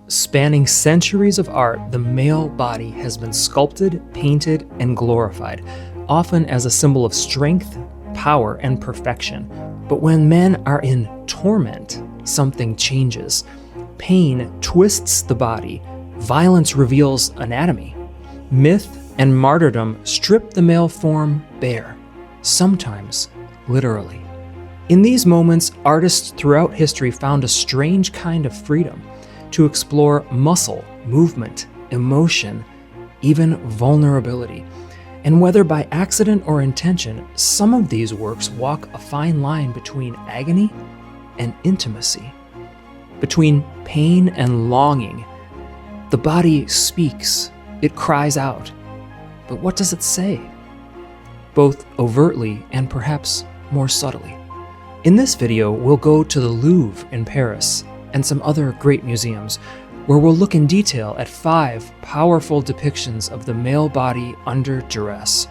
Spanning centuries of art, the male body has been sculpted, painted, and glorified, often as a symbol of strength, power, and perfection. But when men are in torment, something changes. Pain twists the body. Violence reveals anatomy. Myth and martyrdom strip the male form bare, sometimes literally. In these moments, artists throughout history found a strange kind of freedom to explore muscle, movement, emotion, even vulnerability. And whether by accident or intention, some of these works walk a fine line between agony and intimacy, between pain and longing. The body speaks, it cries out. But what does it say? Both overtly and perhaps more subtly. In this video, we'll go to the Louvre in Paris and some other great museums, where we'll look in detail at 5 powerful depictions of the male body under duress,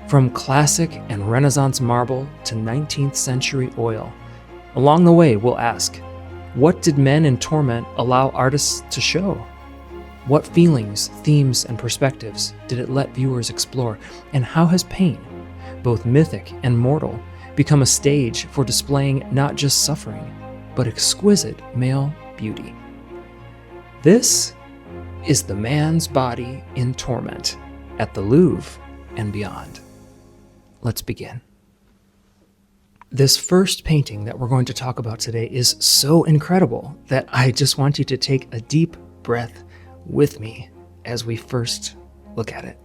from classic and Renaissance marble to 19th century oil. Along the way, we'll ask, what did men in torment allow artists to show? What feelings, themes, and perspectives did it let viewers explore? And how has pain, both mythic and mortal, become a stage for displaying not just suffering, but exquisite male beauty? This is the man's body in torment at the Louvre and Beyond. Let's begin. This first painting that we're going to talk about today is so incredible that I just want you to take a deep breath with me as we first look at it.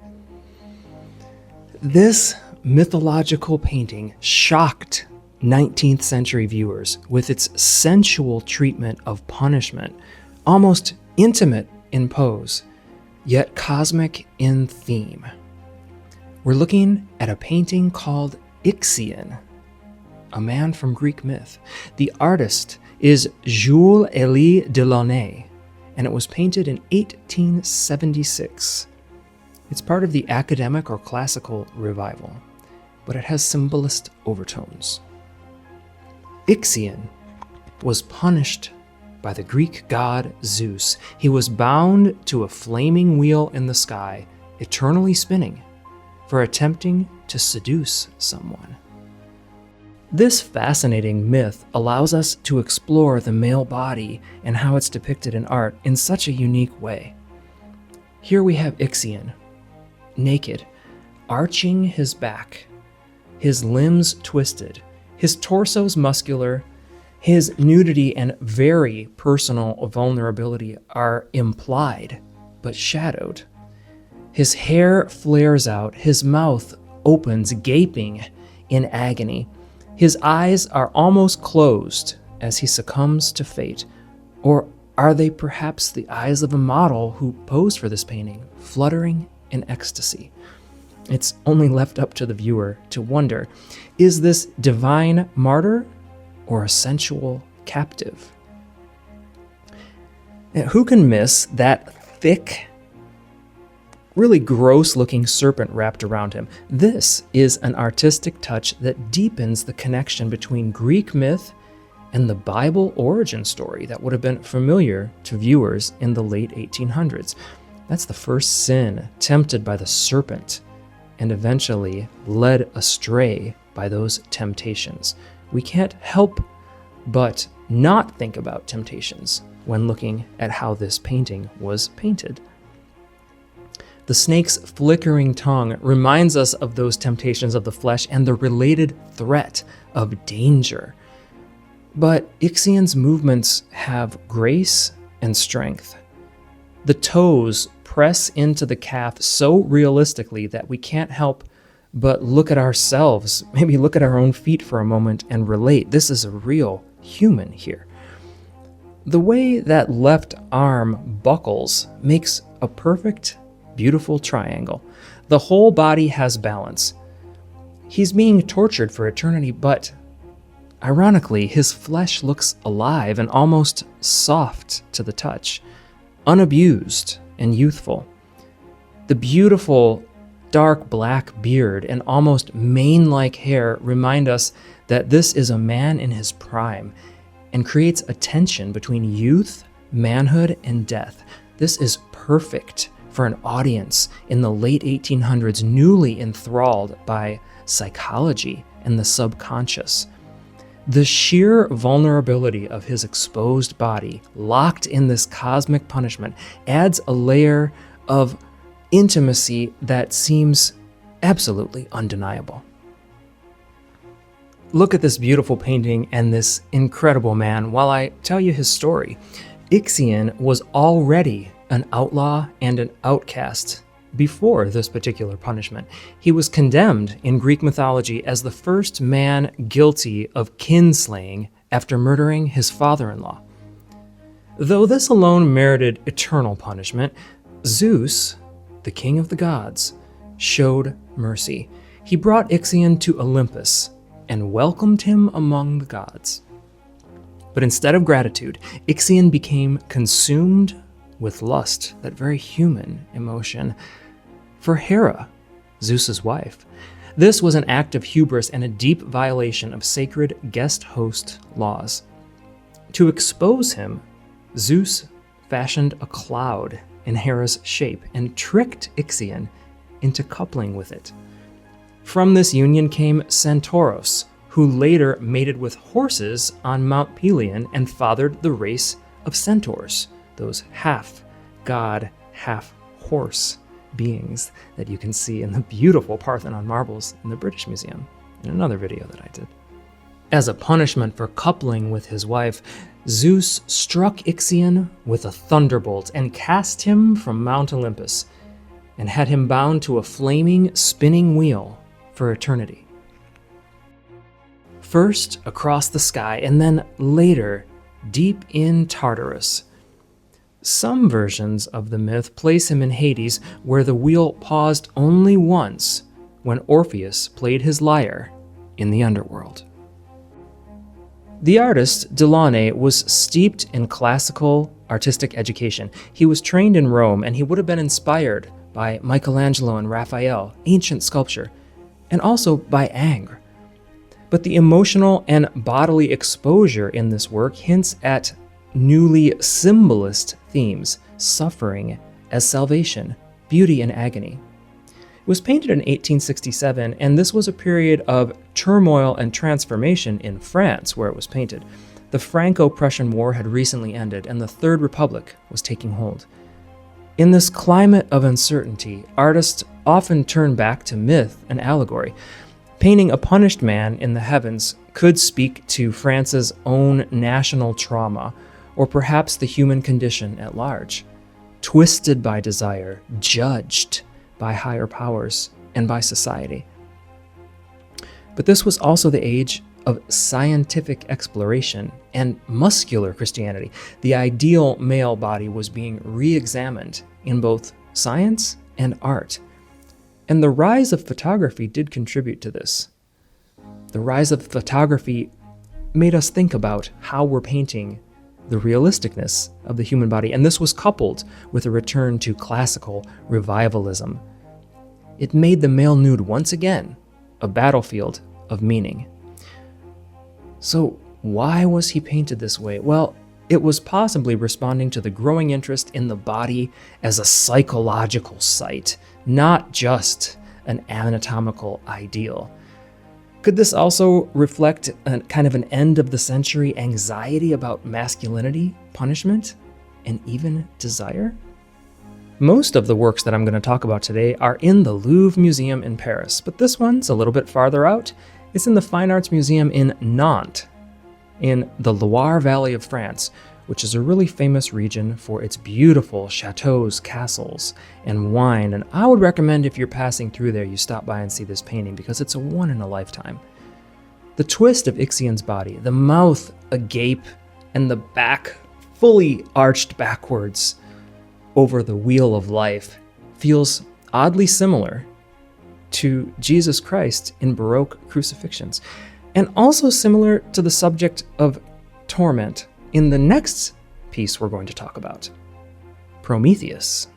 This mythological painting shocked 19th century viewers with its sensual treatment of punishment, almost intimate in pose, yet cosmic in theme. We're looking at a painting called Ixion, a man from Greek myth. The artist is Jules-Élie Delaunay, and it was painted in 1876. It's part of the academic or classical revival, but it has symbolist overtones. Ixion was punished by the Greek god Zeus. He was bound to a flaming wheel in the sky, eternally spinning, for attempting to seduce someone. This fascinating myth allows us to explore the male body and how it's depicted in art in such a unique way. Here we have Ixion, naked, arching his back, his limbs twisted, his torso's muscular, his nudity and very personal vulnerability are implied, but shadowed. His hair flares out, his mouth opens, gaping in agony. His eyes are almost closed as he succumbs to fate. Or are they perhaps the eyes of a model who posed for this painting, fluttering in ecstasy? It's only left up to the viewer to wonder, is this divine martyr or a sensual captive? Now, who can miss that thick, really gross-looking serpent wrapped around him? This is an artistic touch that deepens the connection between Greek myth and the Bible origin story that would have been familiar to viewers in the late 1800s. That's the first sin, tempted by the serpent, and eventually led astray by those temptations. We can't help but not think about temptations when looking at how this painting was painted. The snake's flickering tongue reminds us of those temptations of the flesh and the related threat of danger. But Ixion's movements have grace and strength. The toes press into the calf so realistically that we can't help but look at ourselves, maybe look at our own feet for a moment and relate. This is a real human here. The way that left arm buckles makes a perfect, beautiful triangle. The whole body has balance. He's being tortured for eternity, but ironically, his flesh looks alive and almost soft to the touch, unabused and youthful. The beautiful dark black beard and almost mane-like hair remind us that this is a man in his prime and creates a tension between youth manhood, and death. This is perfect for an audience in the late 1800s newly enthralled by psychology and the subconscious. The sheer vulnerability of his exposed body, locked in this cosmic punishment, adds a layer of intimacy that seems absolutely undeniable. Look at this beautiful painting and this incredible man while I tell you his story. Ixion was already an outlaw and an outcast before this particular punishment. He was condemned in Greek mythology as the first man guilty of kinslaying after murdering his father-in-law. Though this alone merited eternal punishment, Zeus, the king of the gods, showed mercy. He brought Ixion to Olympus and welcomed him among the gods. But instead of gratitude, Ixion became consumed with lust, that very human emotion, for Hera, Zeus's wife. This was an act of hubris and a deep violation of sacred guest-host laws. To expose him, Zeus fashioned a cloud in Hera's shape and tricked Ixion into coupling with it. From this union came Centauros, who later mated with horses on Mount Pelion and fathered the race of centaurs, those half-god, half-horse beings that you can see in the beautiful Parthenon marbles in the British Museum, in another video that I did. As a punishment for coupling with his wife, Zeus struck Ixion with a thunderbolt and cast him from Mount Olympus, and had him bound to a flaming, spinning wheel for eternity. First across the sky, and then later deep in Tartarus. Some versions of the myth place him in Hades, where the wheel paused only once when Orpheus played his lyre in the underworld. The artist Delaunay was steeped in classical artistic education. He was trained in Rome, and he would have been inspired by Michelangelo and Raphael, ancient sculpture, and also by Ingres. But the emotional and bodily exposure in this work hints at newly symbolist themes: suffering as salvation, beauty and agony. It was painted in 1867, and this was a period of turmoil and transformation in France where it was painted. The Franco-Prussian War had recently ended, and the Third Republic was taking hold. In this climate of uncertainty, artists often turn back to myth and allegory. Painting a punished man in the heavens could speak to France's own national trauma, or perhaps the human condition at large, twisted by desire, judged by higher powers and by society. But this was also the age of scientific exploration and muscular Christianity. The ideal male body was being re-examined in both science and art. And the rise of photography did contribute to this. The rise of photography made us think about how we're painting the realisticness of the human body, and this was coupled with a return to classical revivalism. It made the male nude once again a battlefield of meaning. So why was he painted this way? Well, it was possibly responding to the growing interest in the body as a psychological site, not just an anatomical ideal. Could this also reflect a kind of an end of the century anxiety about masculinity, punishment, and even desire? Most of the works that I'm going to talk about today are in the Louvre Museum in Paris, but this one's a little bit farther out. It's in the Fine Arts Museum in Nantes, in the Loire Valley of France, which is a really famous region for its beautiful chateaus, castles, and wine. And I would recommend if you're passing through there, you stop by and see this painting because it's a one in a lifetime. The twist of Ixion's body, the mouth agape and the back fully arched backwards over the wheel of life, feels oddly similar to Jesus Christ in Baroque crucifixions, and also similar to the subject of torment in the next piece we're going to talk about, Prometheus.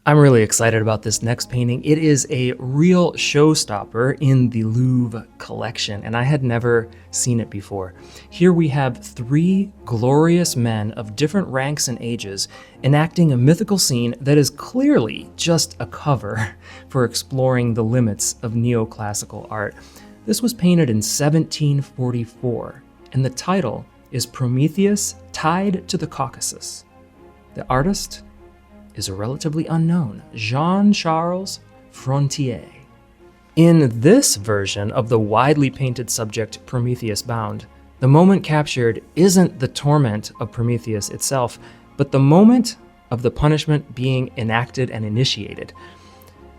I'm really excited about this next painting. It is a real showstopper in the Louvre collection, and I had never seen it before. Here we have three glorious men of different ranks and ages enacting a mythical scene that is clearly just a cover for exploring the limits of neoclassical art. This was painted in 1744, and the title is Prometheus Tied to the Caucasus. The artist is a relatively unknown Jean-Charles Frontier. In this version of the widely painted subject Prometheus bound, the moment captured isn't the torment of Prometheus itself, but the moment of the punishment being enacted and initiated.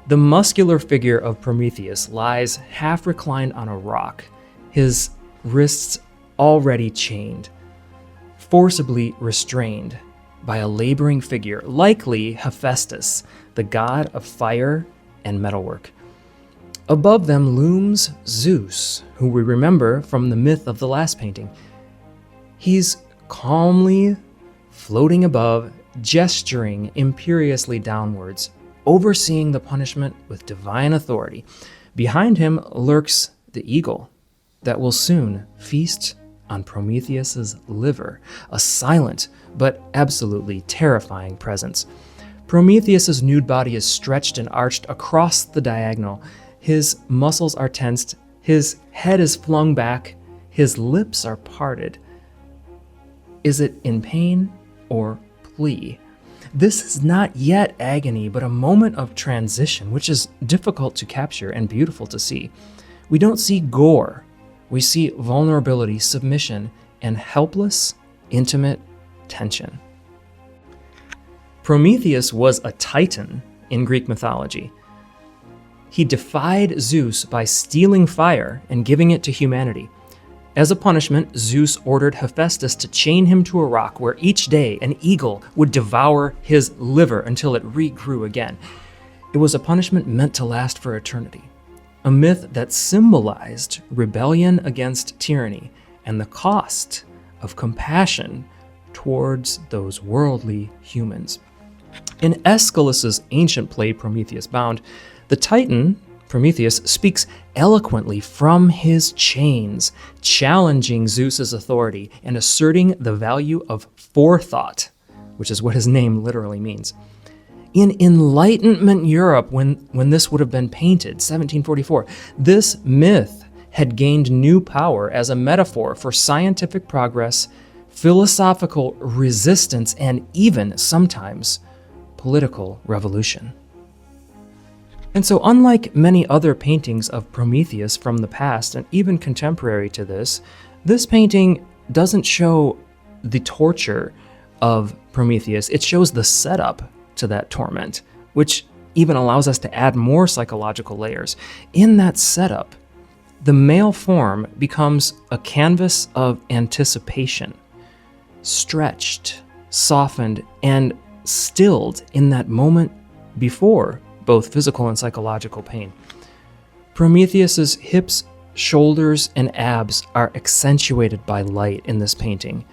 The muscular figure of Prometheus lies half reclined on a rock, his wrists already chained, forcibly restrained by a laboring figure, likely Hephaestus, the god of fire and metalwork. Above them looms Zeus, who we remember from the myth of the last painting. He's calmly floating above, gesturing imperiously downwards, overseeing the punishment with divine authority. Behind him lurks the eagle that will soon feast on Prometheus's liver, a silent but absolutely terrifying presence. Prometheus's nude body is stretched and arched across the diagonal. His muscles are tensed, his head is flung back, his lips are parted. Is it in pain or plea? This is not yet agony, but a moment of transition, which is difficult to capture and beautiful to see. We don't see gore. We see vulnerability, submission, and helpless, intimate tension. Prometheus was a titan in Greek mythology. He defied Zeus by stealing fire and giving it to humanity. As a punishment, Zeus ordered Hephaestus to chain him to a rock where each day an eagle would devour his liver until it regrew again. It was a punishment meant to last for eternity, a myth that symbolized rebellion against tyranny and the cost of compassion towards those worldly humans. In Aeschylus's ancient play Prometheus Bound, the Titan, Prometheus, speaks eloquently from his chains, challenging Zeus's authority and asserting the value of forethought, which is what his name literally means. In Enlightenment Europe, when this would have been painted, 1744, this myth had gained new power as a metaphor for scientific progress, philosophical resistance, and even sometimes political revolution. And so, unlike many other paintings of Prometheus from the past and even contemporary to this painting doesn't show the torture of Prometheus. It shows the setup to that torment, which even allows us to add more psychological layers. In that setup, the male form becomes a canvas of anticipation, stretched, softened, and stilled in that moment before both physical and psychological pain. Prometheus's hips, shoulders, and abs are accentuated by light in this painting,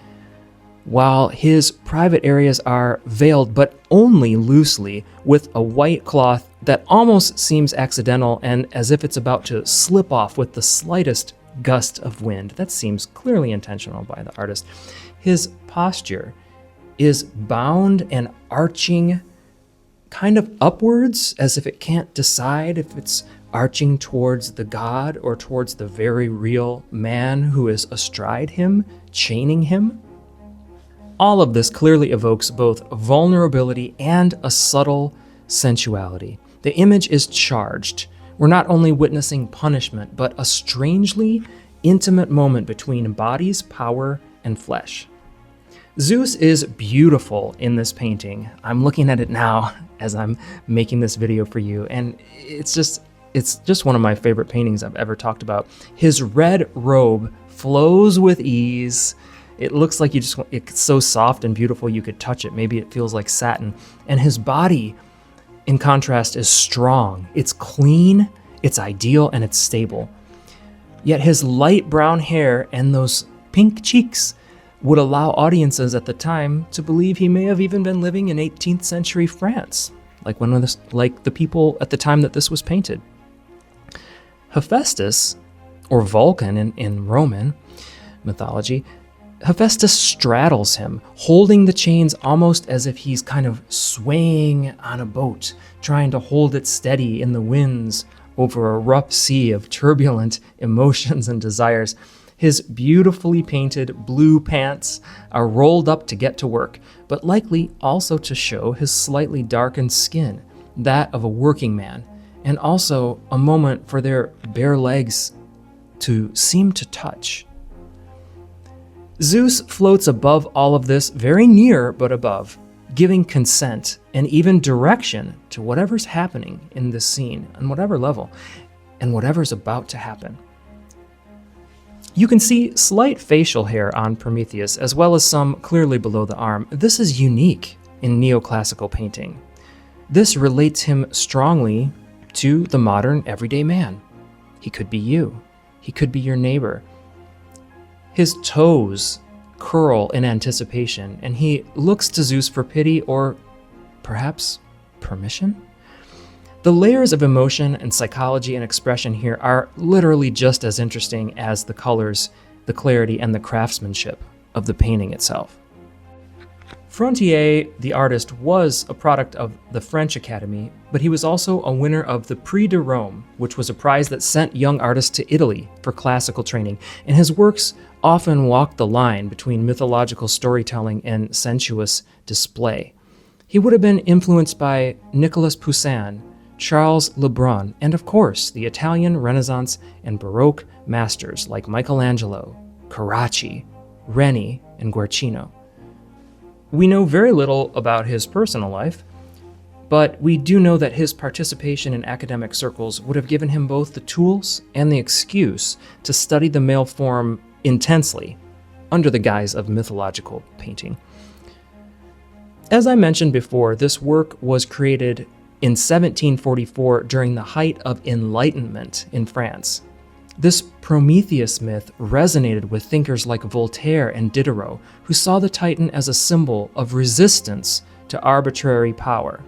while his private areas are veiled, but only loosely, with a white cloth that almost seems accidental and as if it's about to slip off with the slightest gust of wind. That seems clearly intentional by the artist. His posture is bound and arching kind of upwards, as if it can't decide if it's arching towards the god or towards the very real man who is astride him, chaining him. All of this clearly evokes both vulnerability and a subtle sensuality. The image is charged. We're not only witnessing punishment, but a strangely intimate moment between bodies, power, and flesh. Zeus is beautiful in this painting. I'm looking at it now as I'm making this video for you, and it's just one of my favorite paintings I've ever talked about. His red robe flows with ease. It looks like it's so soft and beautiful you could touch it. Maybe it feels like satin. And his body, in contrast, is strong. It's clean, it's ideal, and it's stable. Yet his light brown hair and those pink cheeks would allow audiences at the time to believe he may have even been living in 18th century France. like the people at the time that this was painted. Hephaestus, or Vulcan in Roman mythology, Hephaestus straddles him, holding the chains almost as if he's kind of swaying on a boat, trying to hold it steady in the winds over a rough sea of turbulent emotions and desires. His beautifully painted blue pants are rolled up to get to work, but likely also to show his slightly darkened skin, that of a working man, and also a moment for their bare legs to seem to touch. Zeus floats above all of this, very near but above, giving consent and even direction to whatever's happening in this scene, on whatever level, and whatever's about to happen. You can see slight facial hair on Prometheus, as well as some clearly below the arm. This is unique in neoclassical painting. This relates him strongly to the modern everyday man. He could be you. He could be your neighbor. His toes curl in anticipation, and he looks to Zeus for pity or perhaps permission. The layers of emotion and psychology and expression here are literally just as interesting as the colors, the clarity, and the craftsmanship of the painting itself. Frontier, the artist, was a product of the French Academy, but he was also a winner of the Prix de Rome, which was a prize that sent young artists to Italy for classical training, and his works often walked the line between mythological storytelling and sensuous display. He would have been influenced by Nicolas Poussin, Charles Lebrun, and of course, the Italian Renaissance and Baroque masters like Michelangelo, Carracci, Reni, and Guercino. We know very little about his personal life, but we do know that his participation in academic circles would have given him both the tools and the excuse to study the male form intensely, under the guise of mythological painting. As I mentioned before, this work was created in 1744 during the height of Enlightenment in France. This Prometheus myth resonated with thinkers like Voltaire and Diderot, who saw the Titan as a symbol of resistance to arbitrary power.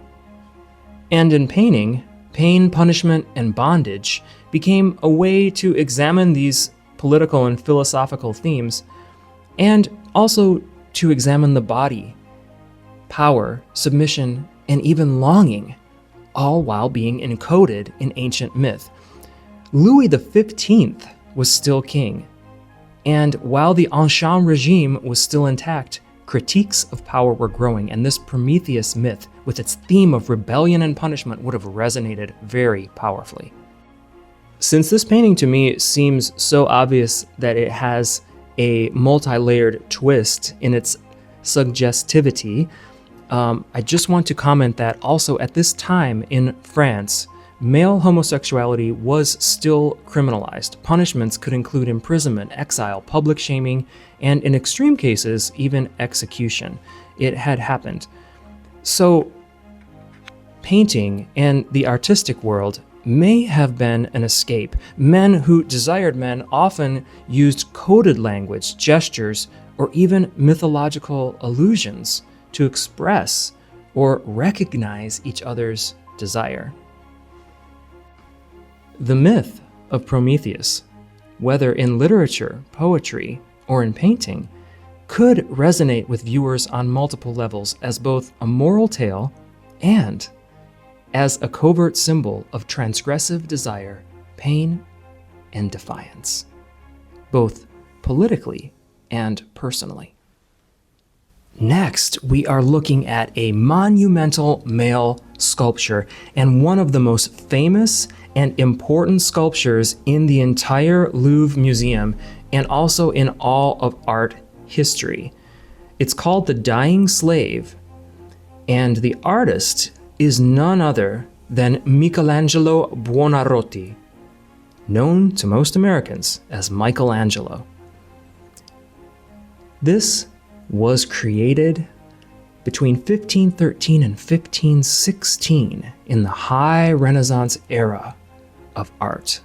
And in painting, pain, punishment, and bondage became a way to examine these political and philosophical themes, and also to examine the body, power, submission, and even longing, all while being encoded in ancient myth. Louis XV was still king, and while the Ancien regime was still intact, critiques of power were growing, and this Prometheus myth, with its theme of rebellion and punishment, would have resonated very powerfully. Since this painting to me seems so obvious that it has a multi-layered twist in its suggestivity, I just want to comment that also at this time in France, male homosexuality was still criminalized. Punishments could include imprisonment, exile, public shaming, and in extreme cases, even execution. It had happened. So, painting and the artistic world may have been an escape. Men who desired men often used coded language, gestures, or even mythological allusions to express or recognize each other's desire. The myth of Prometheus, whether in literature, poetry, or in painting, could resonate with viewers on multiple levels as both a moral tale and as a covert symbol of transgressive desire, pain, and defiance, both politically and personally. Next, we are looking at a monumental male sculpture and one of the most famous and important sculptures in the entire Louvre Museum and also in all of art history. It's called The Dying Slave, and the artist is none other than Michelangelo Buonarroti, known to most Americans as Michelangelo. This was created between 1513 and 1516 in the High Renaissance era of art.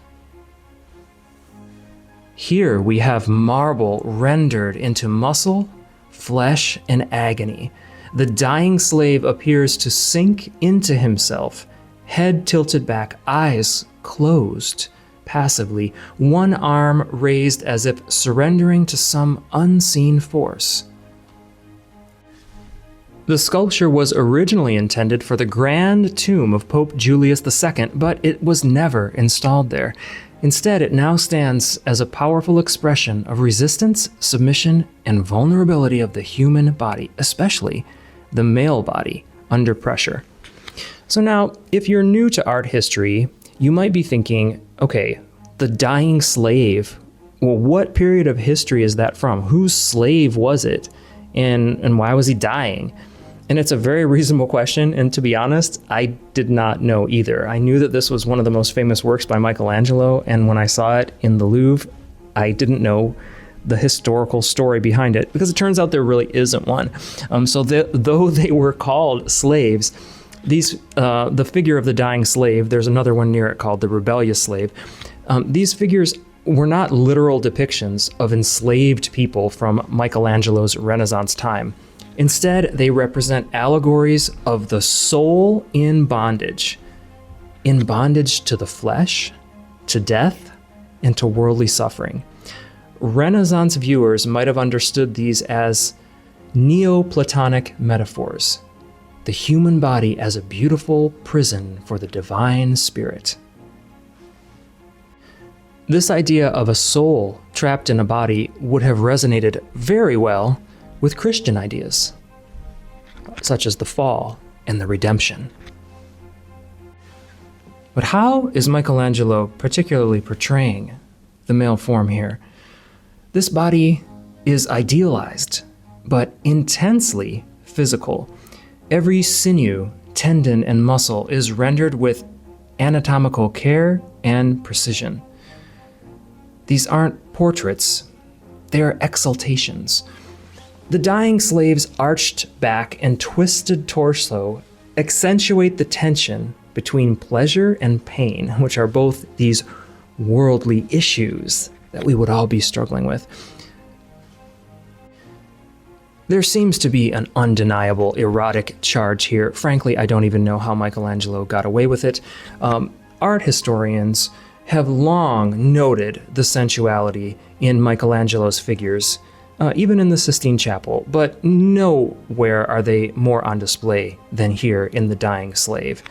Here we have marble rendered into muscle, flesh, and agony, The dying slave appears to sink into himself, head tilted back, eyes closed, passively, one arm raised as if surrendering to some unseen force. The sculpture was originally intended for the grand tomb of Pope Julius II, but it was never installed there. Instead, it now stands as a powerful expression of resistance, submission, and vulnerability of the human body, especially the male body, under pressure. So now, if you're new to art history, you might be thinking, okay, the dying slave, well, what period of history is that from? Whose slave was it? And why was he dying? And it's a very reasonable question, and to be honest, I did not know either. I knew that this was one of the most famous works by Michelangelo, and when I saw it in the Louvre, I didn't know the historical story behind it, because it turns out there really isn't one. Though they were called slaves, the figure of the dying slave, there's another one near it called the rebellious slave, these figures were not literal depictions of enslaved people from Michelangelo's Renaissance time. Instead, they represent allegories of the soul in bondage to the flesh, to death, and to worldly suffering. Renaissance viewers might have understood these as Neoplatonic metaphors, the human body as a beautiful prison for the divine spirit. This idea of a soul trapped in a body would have resonated very well with Christian ideas, such as the fall and the redemption. But how is Michelangelo particularly portraying the male form here? This body is idealized, but intensely physical. Every sinew, tendon, and muscle is rendered with anatomical care and precision. These aren't portraits, they are exaltations. The dying slave's arched back and twisted torso accentuate the tension between pleasure and pain, which are both these worldly issues that we would all be struggling with. There seems to be an undeniable erotic charge here. Frankly, I don't even know how Michelangelo got away with it. Art historians have long noted the sensuality in Michelangelo's figures, even in the Sistine Chapel, but nowhere are they more on display than here in The Dying Slave.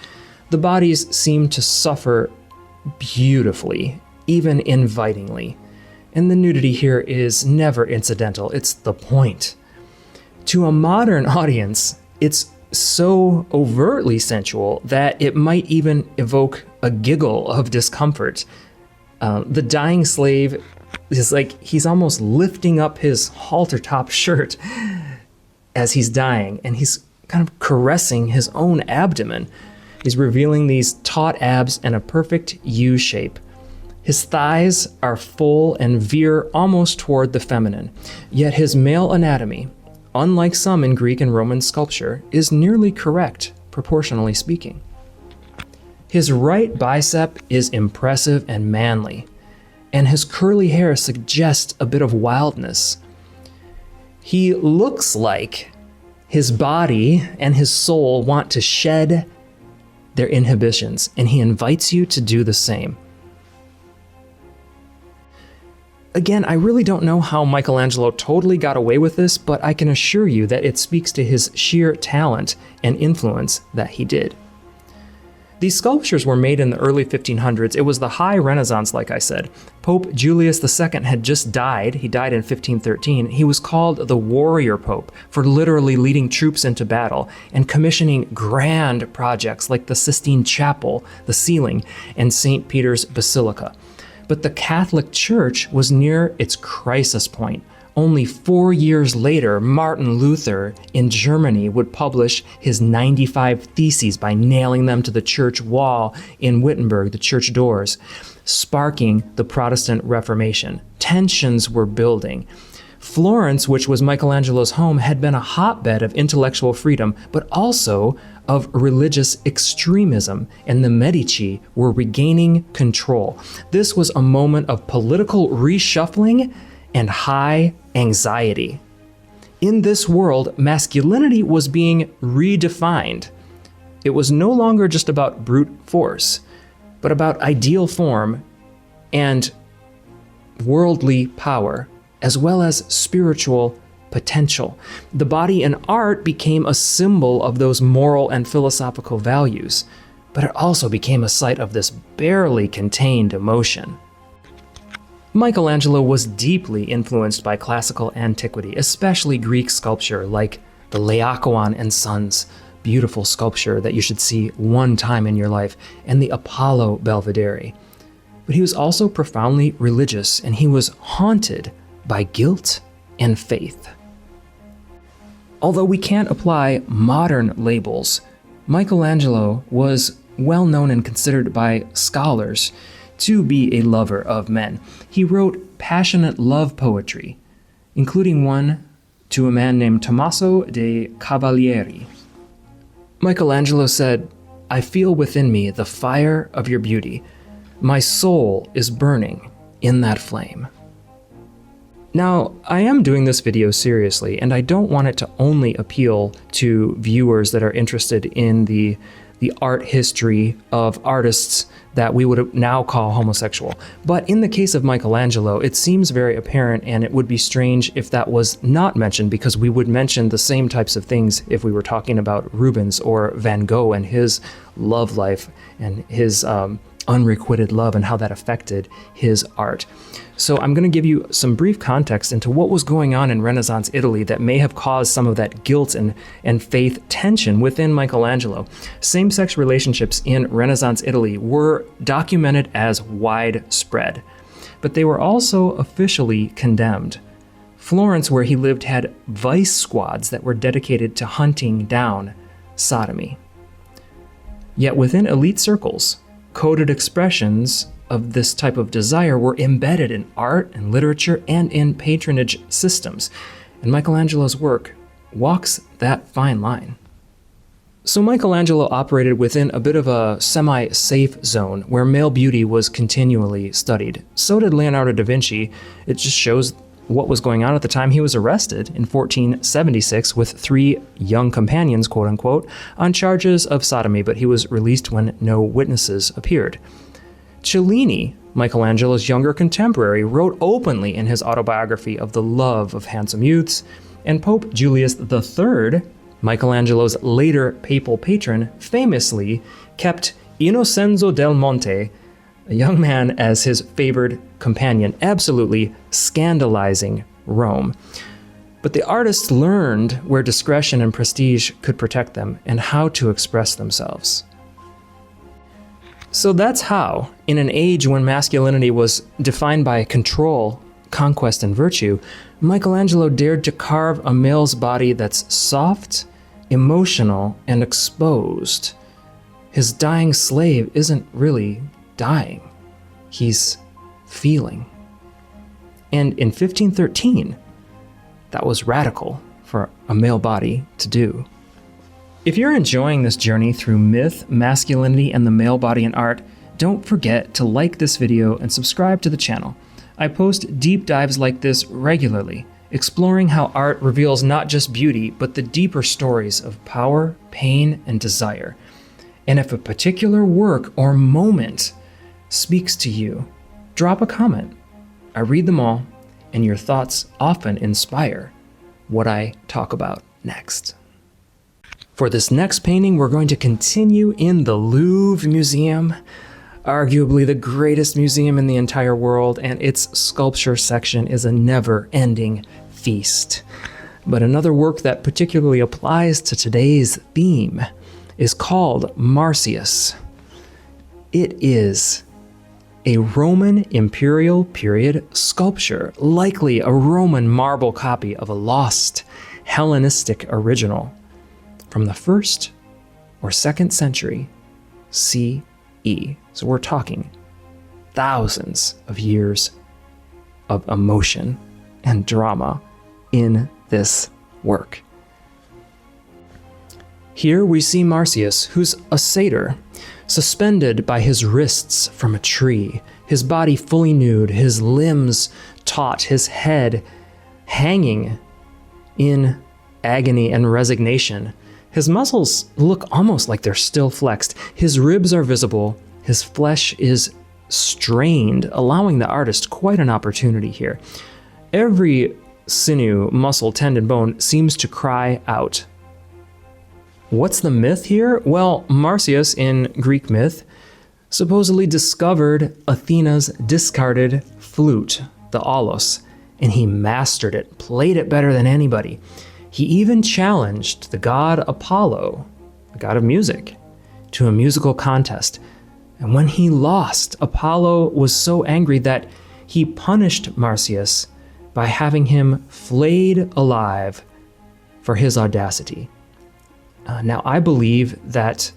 The bodies seem to suffer beautifully, even invitingly, and the nudity here is never incidental, it's the point. To a modern audience, it's so overtly sensual that it might even evoke a giggle of discomfort. The dying slave is like he's almost lifting up his halter-top shirt as he's dying, and he's kind of caressing his own abdomen. He's revealing these taut abs and a perfect U shape. His thighs are full and veer almost toward the feminine, yet his male anatomy, unlike some in Greek and Roman sculpture, is nearly correct, proportionally speaking. His right bicep is impressive and manly, and his curly hair suggests a bit of wildness. He looks like his body and his soul want to shed their inhibitions, and he invites you to do the same. Again, I really don't know how Michelangelo totally got away with this, but I can assure you that it speaks to his sheer talent and influence that he did. These sculptures were made in the early 1500s. It was the High Renaissance, like I said. Pope Julius II had just died. He died in 1513. He was called the Warrior Pope for literally leading troops into battle and commissioning grand projects like the Sistine Chapel, the ceiling, and St. Peter's Basilica. But the Catholic Church was near its crisis point. Only 4 years later, Martin Luther in Germany would publish his 95 Theses by nailing them to the church wall in Wittenberg, the church doors, sparking the Protestant Reformation. Tensions were building. Florence, which was Michelangelo's home, had been a hotbed of intellectual freedom, but also of religious extremism, and the Medici were regaining control. This was a moment of political reshuffling and high anxiety. In this world, masculinity was being redefined. It was no longer just about brute force, but about ideal form and worldly power, as well as spiritual potential. The body in art became a symbol of those moral and philosophical values, but it also became a site of this barely contained emotion. Michelangelo was deeply influenced by classical antiquity, especially Greek sculpture like the Laocoon and Sons, beautiful sculpture that you should see one time in your life, and the Apollo Belvedere. But he was also profoundly religious, and he was haunted by guilt and faith. Although we can't apply modern labels, Michelangelo was well known and considered by scholars to be a lover of men. He wrote passionate love poetry, including one to a man named Tommaso de Cavalieri. Michelangelo said, "I feel within me the fire of your beauty. My soul is burning in that flame." Now, I am doing this video seriously, and I don't want it to only appeal to viewers that are interested in the art history of artists that we would now call homosexual. But in the case of Michelangelo, it seems very apparent, and it would be strange if that was not mentioned, because we would mention the same types of things if we were talking about Rubens or Van Gogh and his love life and his unrequited love and how that affected his art. So I'm going to give you some brief context into what was going on in Renaissance Italy that may have caused some of that guilt and faith tension within Michelangelo. Same-sex relationships in Renaissance Italy were documented as widespread, but they were also officially condemned. Florence, where he lived, had vice squads that were dedicated to hunting down sodomy. Yet within elite circles, coded expressions of this type of desire were embedded in art and literature and in patronage systems, and Michelangelo's work walks that fine line. So Michelangelo operated within a bit of a semi-safe zone where male beauty was continually studied. So did Leonardo da Vinci. It just shows what was going on at the time. He was arrested in 1476 with 3 young companions, quote unquote, on charges of sodomy, but he was released when no witnesses appeared. Cellini, Michelangelo's younger contemporary, wrote openly in his autobiography of the love of handsome youths, and Pope Julius III, Michelangelo's later papal patron, famously kept Innocenzo del Monte, a young man, as his favored companion, absolutely scandalizing Rome. But the artists learned where discretion and prestige could protect them and how to express themselves. So that's how, in an age when masculinity was defined by control, conquest, and virtue, Michelangelo dared to carve a male's body that's soft, emotional, and exposed. His dying slave isn't really dying. He's feeling. And in 1513, that was radical for a male body to do. If you're enjoying this journey through myth, masculinity, and the male body in art, don't forget to like this video and subscribe to the channel. I post deep dives like this regularly, exploring how art reveals not just beauty, but the deeper stories of power, pain, and desire. And if a particular work or moment speaks to you, drop a comment. I read them all, and your thoughts often inspire what I talk about next. For this next painting, we're going to continue in the Louvre Museum, arguably the greatest museum in the entire world, and its sculpture section is a never-ending feast. But another work that particularly applies to today's theme is called Marsyas. It is a Roman imperial period sculpture, likely a Roman marble copy of a lost Hellenistic original from the 1st or 2nd century CE. So we're talking thousands of years of emotion and drama in this work. Here we see Marsyas, who's a satyr, suspended by his wrists from a tree, his body fully nude, his limbs taut, his head hanging in agony and resignation. His muscles look almost like they're still flexed. His ribs are visible. His flesh is strained, allowing the artist quite an opportunity here. Every sinew, muscle, tendon, bone seems to cry out. What's the myth here? Well, Marsyas in Greek myth supposedly discovered Athena's discarded flute, the aulos, and he mastered it, played it better than anybody. He even challenged the god Apollo, the god of music, to a musical contest. And when he lost, Apollo was so angry that he punished Marsyas by having him flayed alive for his audacity. Now, I believe that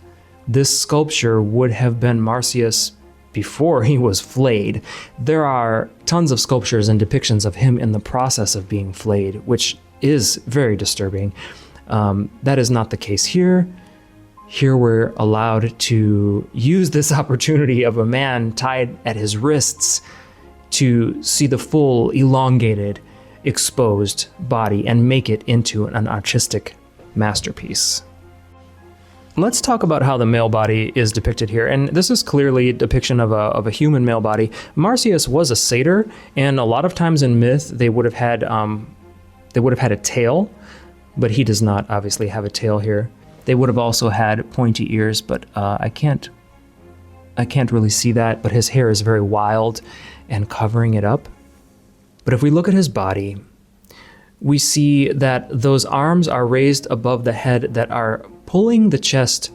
this sculpture would have been Marsyas before he was flayed. There are tons of sculptures and depictions of him in the process of being flayed, which is very disturbing. That is not the case here. Here we're allowed to use this opportunity of a man tied at his wrists to see the full, elongated, exposed body and make it into an artistic masterpiece. Let's talk about how the male body is depicted here. And this is clearly a depiction of a human male body. Marsyas was a satyr, and a lot of times in myth they would have had a tail, but he does not obviously have a tail here. They would have also had pointy ears, but I can't really see that. But his hair is very wild and covering it up. But if we look at his body, we see that those arms are raised above the head that are pulling the chest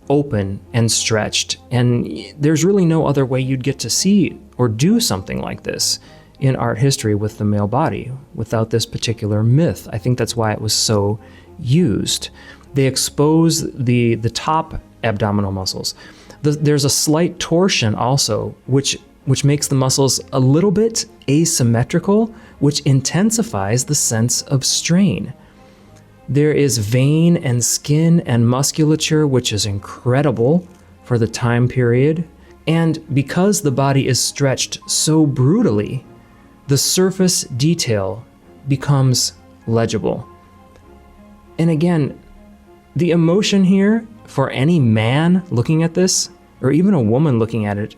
open and stretched. And there's really no other way you'd get to see or do something like this in art history with the male body without this particular myth. I think that's why it was so used. They expose the top abdominal muscles. There's a slight torsion also, which makes the muscles a little bit asymmetrical, which intensifies the sense of strain. There is vein and skin and musculature, which is incredible for the time period. And because the body is stretched so brutally, the surface detail becomes legible. And again, the emotion here for any man looking at this, or even a woman looking at it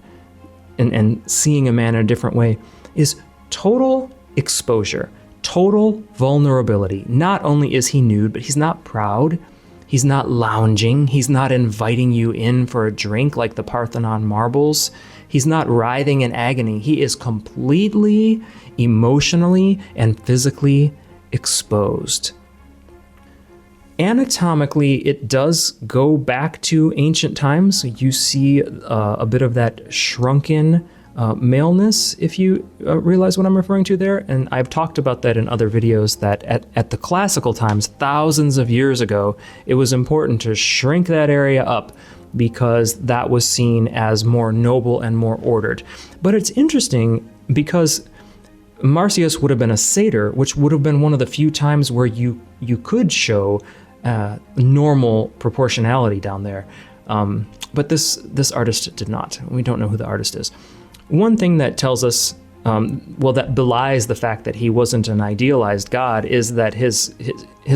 and seeing a man in a different way, is total exposure, total vulnerability. Not only is he nude, but he's not proud. He's not lounging. He's not inviting you in for a drink like the Parthenon marbles. He's not writhing in agony. He is completely emotionally and physically exposed. Anatomically, it does go back to ancient times. You see a bit of that shrunken maleness, if you realize what I'm referring to there. And I've talked about that in other videos, that at the classical times, thousands of years ago, it was important to shrink that area up because that was seen as more noble and more ordered. But it's interesting because Marsyas would have been a satyr, which would have been one of the few times where you could show normal proportionality down there. But this artist did not. We don't know who the artist is. One thing that tells us, that belies the fact that he wasn't an idealized god, is that his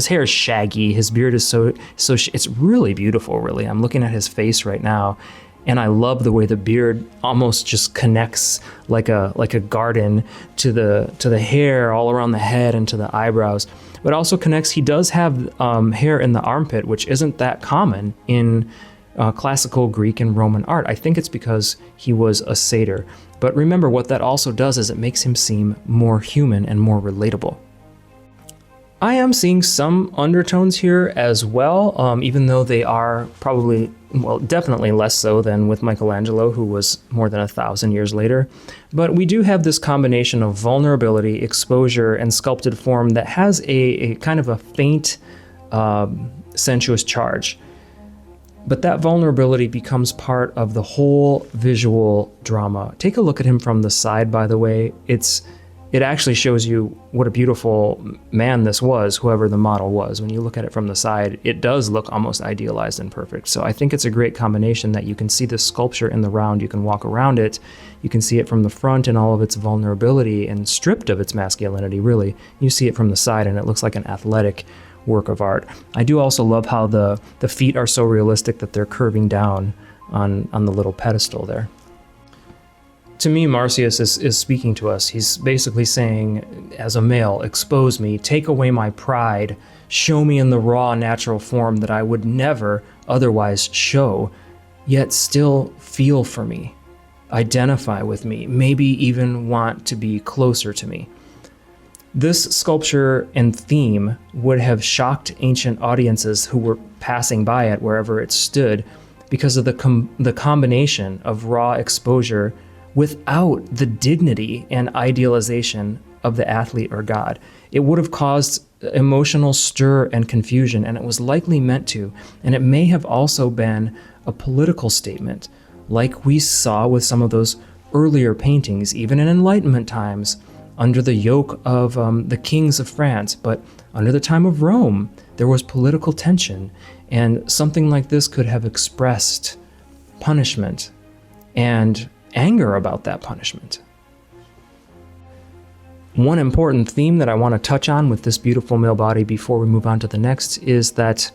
hair is shaggy, his beard is so it's really beautiful, really. I'm looking at his face right now, and I love the way the beard almost just connects like a garden to the hair all around the head and to the eyebrows. But also connects, he does have hair in the armpit, which isn't that common in classical Greek and Roman art. I think it's because he was a satyr. But remember, what that also does is it makes him seem more human and more relatable. I am seeing some undertones here as well, even though they are probably, definitely less so than with Michelangelo, who was more than 1,000 years later. But we do have this combination of vulnerability, exposure, and sculpted form that has a kind of a faint, sensuous charge. But that vulnerability becomes part of the whole visual drama. Take a look at him from the side, by the way. It's it actually shows you what a beautiful man this was, whoever the model was. When you look at it from the side, it does look almost idealized and perfect. So I think it's a great combination that you can see this sculpture in the round, you can walk around it, you can see it from the front in all of its vulnerability and stripped of its masculinity, really. You see it from the side and it looks like an athletic work of art. I do also love how the feet are so realistic that they're curving down on the little pedestal there. To me, Marsyas is speaking to us. He's basically saying, as a male, expose me, take away my pride, show me in the raw, natural form that I would never otherwise show, yet still feel for me, identify with me, maybe even want to be closer to me. This sculpture and theme would have shocked ancient audiences who were passing by it wherever it stood because of the combination of raw exposure without the dignity and idealization of the athlete or god. It would have caused emotional stir and confusion, and it was likely meant to, and it may have also been a political statement, like we saw with some of those earlier paintings, even in Enlightenment times, under the yoke of the kings of France. But under the time of Rome, there was political tension, and something like this could have expressed punishment and anger about that punishment. One important theme that I want to touch on with this beautiful male body before we move on to the next is that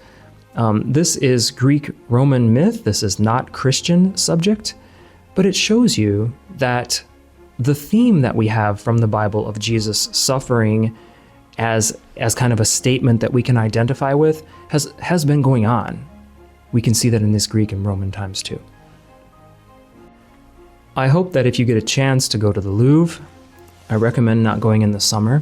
this is Greek-Roman myth. This is not Christian subject, but it shows you that the theme that we have from the Bible of Jesus suffering as kind of a statement that we can identify with has been going on. We can see that in this Greek and Roman times too. I hope that if you get a chance to go to the Louvre, I recommend not going in the summer.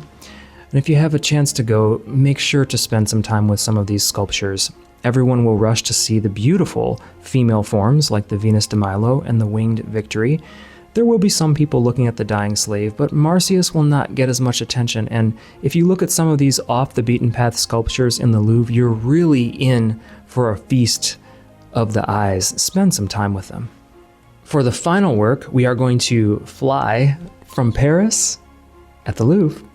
And if you have a chance to go, make sure to spend some time with some of these sculptures. Everyone will rush to see the beautiful female forms like the Venus de Milo and the Winged Victory. There will be some people looking at the Dying Slave, but Marsyas will not get as much attention. And if you look at some of these off the beaten path sculptures in the Louvre, you're really in for a feast of the eyes. Spend some time with them. For the final work, we are going to fly from Paris at the Louvre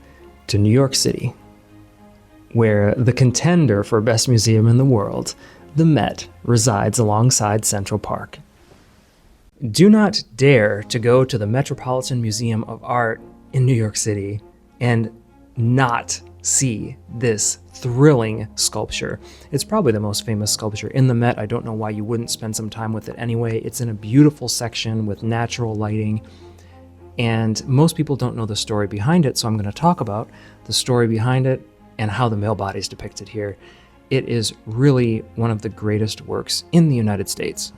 to New York City, where the contender for best museum in the world, the Met, resides alongside Central Park. Do not dare to go to the Metropolitan Museum of Art in New York City and not see this thrilling sculpture. It's probably the most famous sculpture in the Met. I don't know why you wouldn't spend some time with it anyway. It's in a beautiful section with natural lighting, and most people don't know the story behind it, so I'm going to talk about the story behind it and how the male body is depicted here. It is really one of the greatest works in the United States.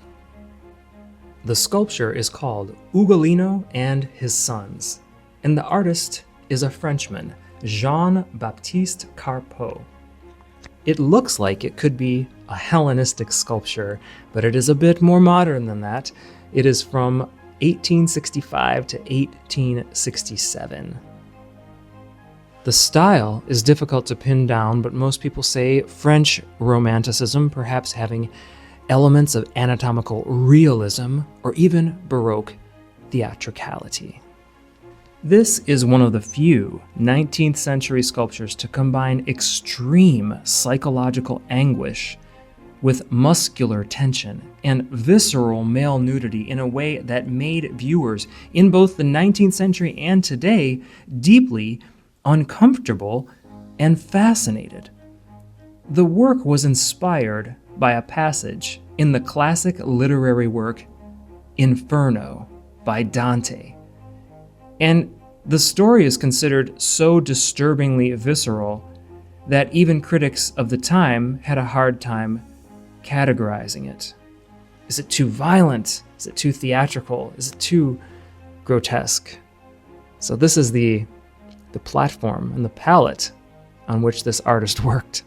The sculpture is called Ugolino and His Sons, and the artist is a Frenchman, Jean-Baptiste Carpeaux. It looks like it could be a Hellenistic sculpture, but it is a bit more modern than that. It is from 1865 to 1867. The style is difficult to pin down, but most people say French Romanticism, perhaps having elements of anatomical realism or even Baroque theatricality. This is one of the few 19th century sculptures to combine extreme psychological anguish with muscular tension and visceral male nudity in a way that made viewers in both the 19th century and today deeply uncomfortable and fascinated. The work was inspired by a passage in the classic literary work Inferno by Dante. And the story is considered so disturbingly visceral that even critics of the time had a hard time categorizing it. Is it too violent? Is it too theatrical? Is it too grotesque? So this is the platform and the palette on which this artist worked.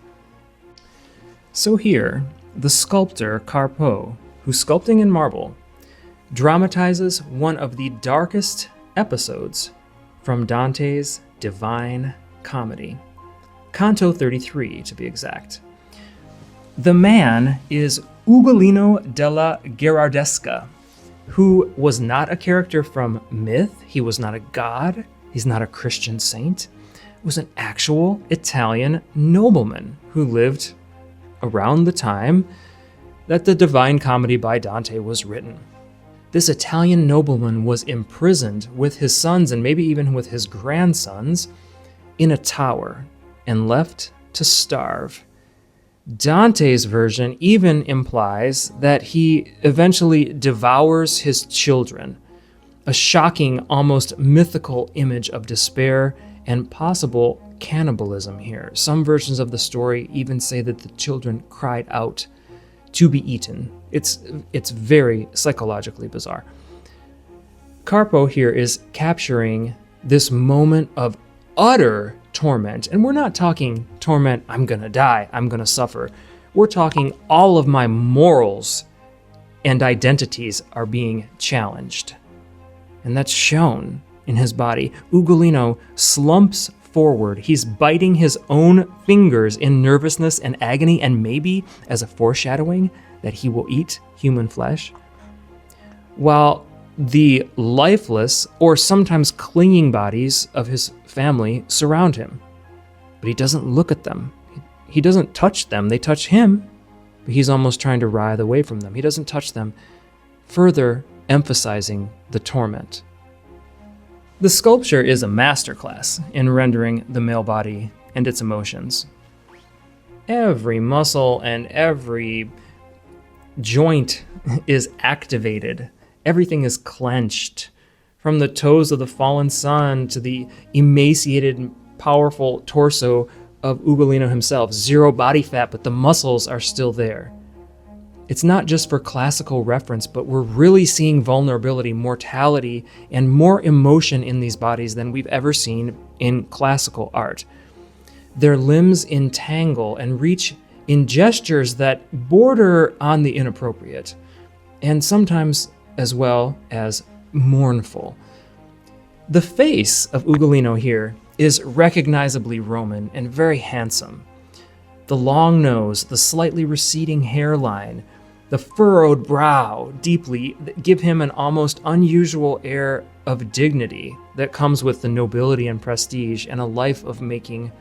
So here, the sculptor Carpeaux, who's sculpting in marble, dramatizes one of the darkest episodes from Dante's Divine Comedy, Canto 33 to be exact. The man is Ugolino della Gherardesca, who was not a character from myth. He was not a god. He's not a Christian saint. It was an actual Italian nobleman who lived around the time that the Divine Comedy by Dante was written. This Italian nobleman was imprisoned with his sons and maybe even with his grandsons in a tower and left to starve. Dante's version even implies that he eventually devours his children, a shocking, almost mythical image of despair and possible cannibalism here. Some versions of the story even say that the children cried out to be eaten. It's very psychologically bizarre. Carpeaux here is capturing this moment of utter torment. And we're not talking torment, I'm gonna die, I'm gonna suffer. We're talking all of my morals and identities are being challenged. And that's shown in his body. Ugolino slumps forward. He's biting his own fingers in nervousness and agony, and maybe as a foreshadowing that he will eat human flesh, while the lifeless or sometimes clinging bodies of his family surround him. But he doesn't look at them. He doesn't touch them. They touch him, but he's almost trying to writhe away from them. He doesn't touch them, further emphasizing the torment. The sculpture is a masterclass in rendering the male body and its emotions. Every muscle and every joint is activated. Everything is clenched, from the toes of the fallen sun to the emaciated, powerful torso of Ugolino himself. Zero body fat, but the muscles are still there. It's not just for classical reference, but we're really seeing vulnerability, mortality, and more emotion in these bodies than we've ever seen in classical art. Their limbs entangle and reach in gestures that border on the inappropriate, and sometimes as well as mournful. The face of Ugolino here is recognizably Roman and very handsome. The long nose, the slightly receding hairline, the furrowed brow deeply give him an almost unusual air of dignity that comes with the nobility and prestige and a life of making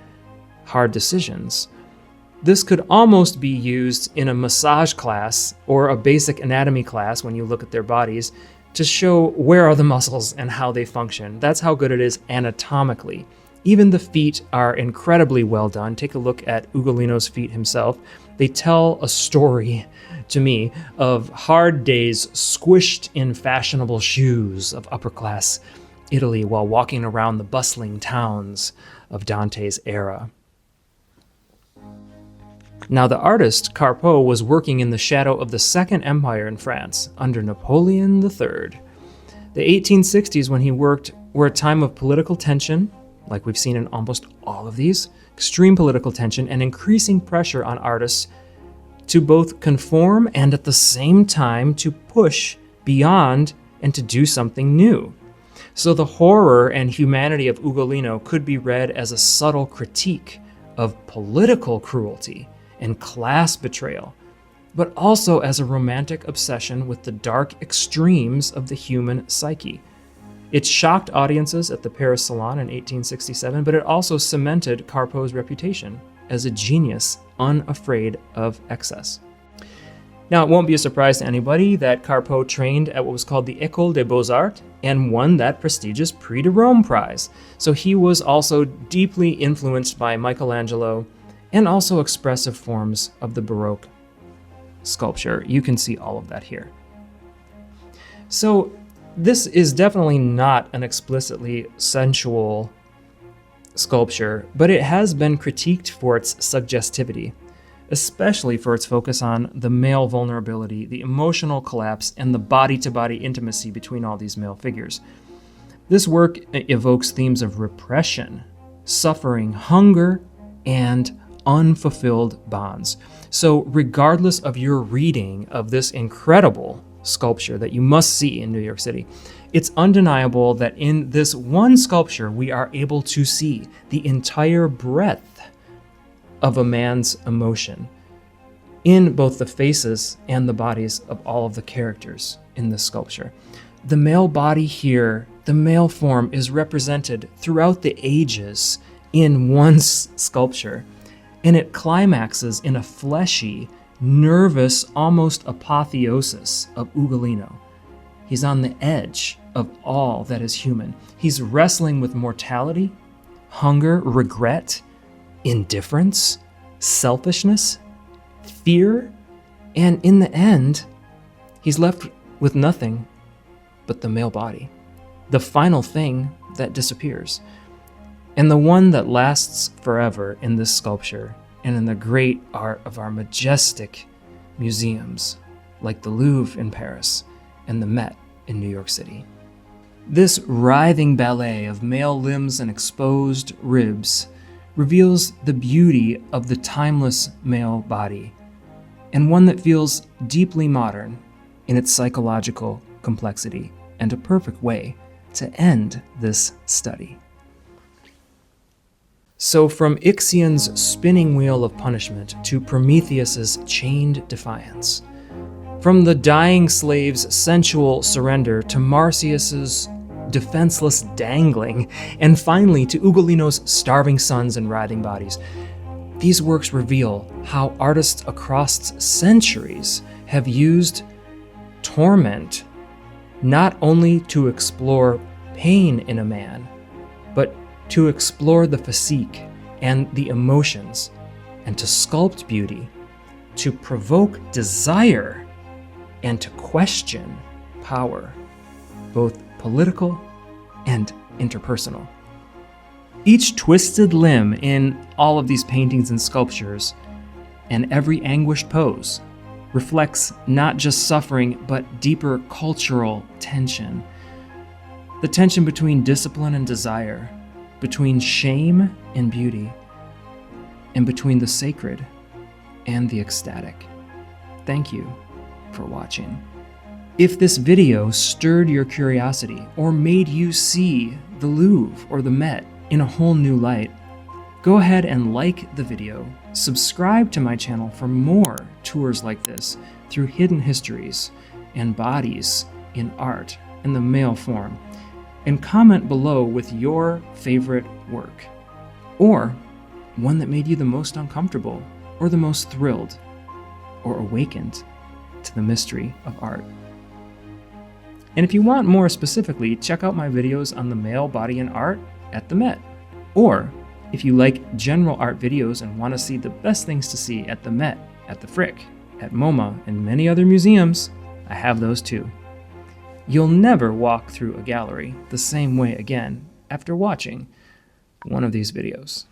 hard decisions. This could almost be used in a massage class or a basic anatomy class when you look at their bodies to show where are the muscles and how they function. That's how good it is anatomically. Even the feet are incredibly well done. Take a look at Ugolino's feet himself. They tell a story to me of hard days squished in fashionable shoes of upper-class Italy while walking around the bustling towns of Dante's era. Now, the artist Carpeaux was working in the shadow of the Second Empire in France under Napoleon III. The 1860s when he worked were a time of political tension, like we've seen in almost all of these, extreme political tension and increasing pressure on artists to both conform and at the same time to push beyond and to do something new. So the horror and humanity of Ugolino could be read as a subtle critique of political cruelty and class betrayal, but also as a romantic obsession with the dark extremes of the human psyche. It shocked audiences at the Paris Salon in 1867, but it also cemented Carpeaux's reputation as a genius unafraid of excess. Now, it won't be a surprise to anybody that Carpeaux trained at what was called the École des Beaux-Arts and won that prestigious Prix de Rome prize. So he was also deeply influenced by Michelangelo and also expressive forms of the Baroque sculpture. You can see all of that here. So this is definitely not an explicitly sensual sculpture, but it has been critiqued for its suggestivity, especially for its focus on the male vulnerability, the emotional collapse, and the body-to-body intimacy between all these male figures. This work evokes themes of repression, suffering, hunger, and unfulfilled bonds. So regardless of your reading of this incredible sculpture that you must see in New York City, it's undeniable that in this one sculpture we are able to see the entire breadth of a man's emotion in both the faces and the bodies of all of the characters in this sculpture. The male body here, the male form, is represented throughout the ages in one sculpture, and it climaxes in a fleshy, nervous, almost apotheosis of Ugolino. He's on the edge of all that is human. He's wrestling with mortality, hunger, regret, indifference, selfishness, fear, and in the end, he's left with nothing but the male body, the final thing that disappears, and the one that lasts forever in this sculpture and in the great art of our majestic museums like the Louvre in Paris and the Met in New York City. This writhing ballet of male limbs and exposed ribs reveals the beauty of the timeless male body, and one that feels deeply modern in its psychological complexity, and a perfect way to end this study. So from Ixion's spinning wheel of punishment to Prometheus's chained defiance, from the dying slave's sensual surrender to Marsyas's defenseless dangling, and finally to Ugolino's starving sons and writhing bodies, these works reveal how artists across centuries have used torment not only to explore pain in a man, but to explore the physique and the emotions, and to sculpt beauty, to provoke desire, and to question power, both political and interpersonal. Each twisted limb in all of these paintings and sculptures, and every anguished pose, reflects not just suffering, but deeper cultural tension. The tension between discipline and desire, between shame and beauty, and between the sacred and the ecstatic. Thank you for watching. If this video stirred your curiosity or made you see the Louvre or the Met in a whole new light, go ahead and like the video, subscribe to my channel for more tours like this through hidden histories and bodies in art in the male form, and comment below with your favorite work, or one that made you the most uncomfortable, or the most thrilled, or awakened to the mystery of art. And if you want more specifically, check out my videos on the male body in art at the Met. Or if you like general art videos and want to see the best things to see at the Met, at the Frick, at MoMA, and many other museums, I have those too. You'll never walk through a gallery the same way again after watching one of these videos.